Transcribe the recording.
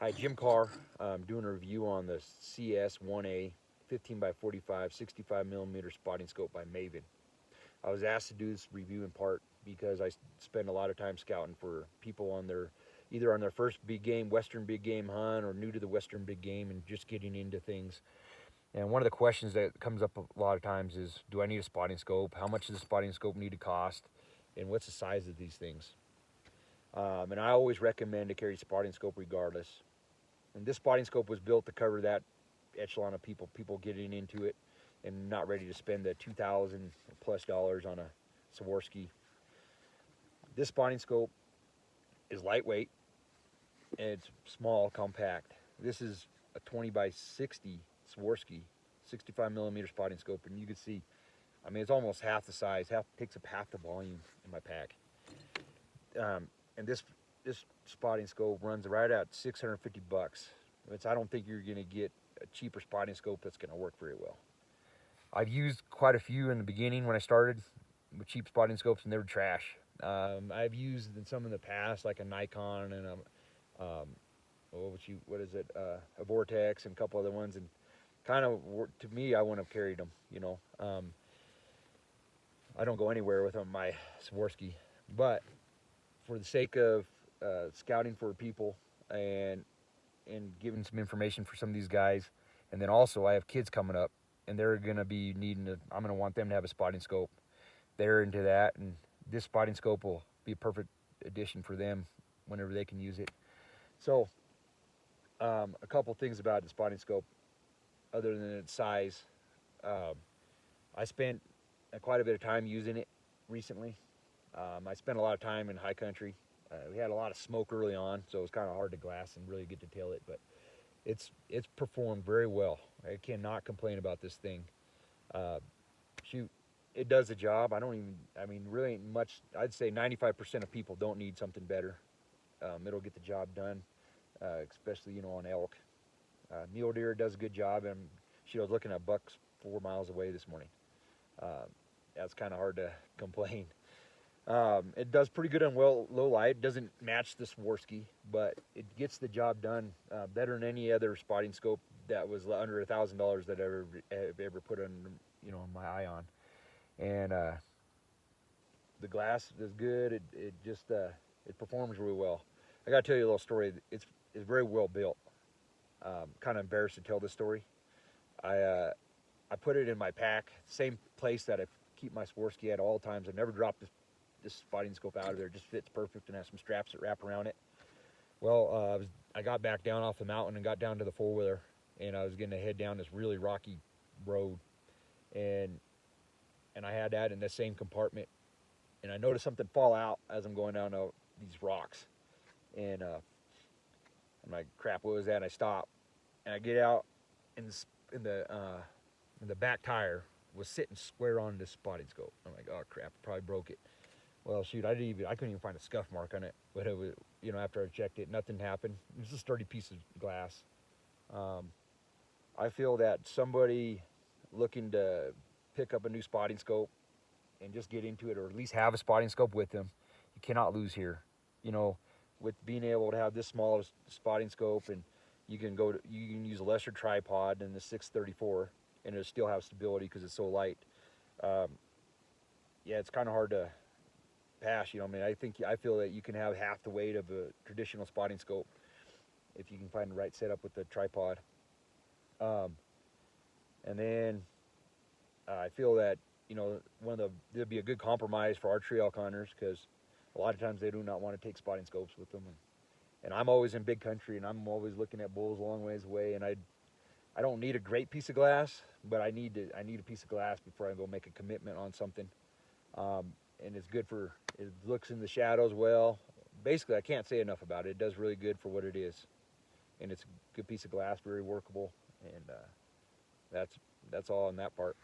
Hi, Jim Carr. I'm doing a review on the Cs1A 15 by 45 65 millimeter spotting scope by Maven. I was asked to do this review in part because I spend a lot of time scouting for people on their either on their first big game, Western big game hunt, or new to the Western big game and just getting into things. And one of the questions that comes up a lot of times is, do I need a spotting scope? How much does the spotting scope need to cost? And what's the size of these things? And I always recommend to carry spotting scope regardless. And this spotting scope was built to cover that echelon of people getting into it and not ready to spend the $2,000+ on a Swarovski. This spotting scope is lightweight and it's small, compact. This is a 20 by 60 Swarovski, 65 millimeter spotting scope, and you can see, I mean, it's almost half the size, takes up half the volume in my pack. And this spotting scope runs right at 650 bucks. I don't think you're going to get a cheaper spotting scope that's going to work very well. I've used quite a few in the beginning when I started with cheap spotting scopes, and they were trash. I've used some in the past, like a Nikon and what is it, a Vortex and a couple other ones, and kind of to me, I wouldn't have carried them. I don't go anywhere with them, my Swarovski, but for the sake of scouting for people and giving some information for some of these guys, and then also I have kids coming up, and they're gonna be needing to. I'm gonna want them to have a spotting scope. They're into that, and this spotting scope will be a perfect addition for them whenever they can use it. So, a couple things about the spotting scope, other than its size. Um, I spent quite a bit of time using it recently. I spent a lot of time in high country. We had a lot of smoke early on, so it was kind of hard to glass and really get to tail it. But it's performed very well. I cannot complain about this thing. Uh, Shoot, it does the job. I mean, really ain't much. I'd say 95% of people don't need something better. It'll get the job done, especially on elk. Mule deer does a good job, and she was looking at bucks 4 miles away this morning. Uh, that's kind of hard to complain. It does pretty good on low light. It doesn't match the Swarovski, but it gets the job done better than any other spotting scope that was under $1,000 that I've ever put my eye on. And the glass is good. It just it performs really well. I got to tell you a little story. It's very well built. Kind of embarrassed to tell this story. I uh, I put it in my pack, same place that I keep my Swarovski at all times. I never dropped this spotting scope out of there. It just fits perfect and has some straps that wrap around it. Well, I got back down off the mountain and got down to the four wheeler, and I was going to head down this really rocky road, and I had that in the same compartment, and I noticed something fall out as I'm going down these rocks, and I'm like, crap, what was that? And I stop, and I get out, and in the uh, in the back tire was sitting square on this spotting scope. I'm like, oh crap, probably broke it. Well, shoot, I couldn't even find a scuff mark on it, but it was, after I checked it, nothing happened. It was a sturdy piece of glass. Um, I feel that somebody looking to pick up a new spotting scope and just get into it, or at least have a spotting scope with them, you cannot lose here. You know, with being able to have this small spotting scope, and you can use a lesser tripod than the 634, and it'll still have stability because it's so light. Um, yeah, it's kind of hard to pass. I feel that you can have half the weight of a traditional spotting scope if you can find the right setup with the tripod. Um, and then I feel that there'd be a good compromise for our trail hunters, because a lot of times they do not want to take spotting scopes with them, and I'm always in big country, and I'm always looking at bulls a long ways away, and I don't need a great piece of glass, but I need a piece of glass before I go make a commitment on something. And it's good for, it looks in the shadows well. Basically, I can't say enough about it. It does really good for what it is, and it's a good piece of glass, very workable, and that's all on that part.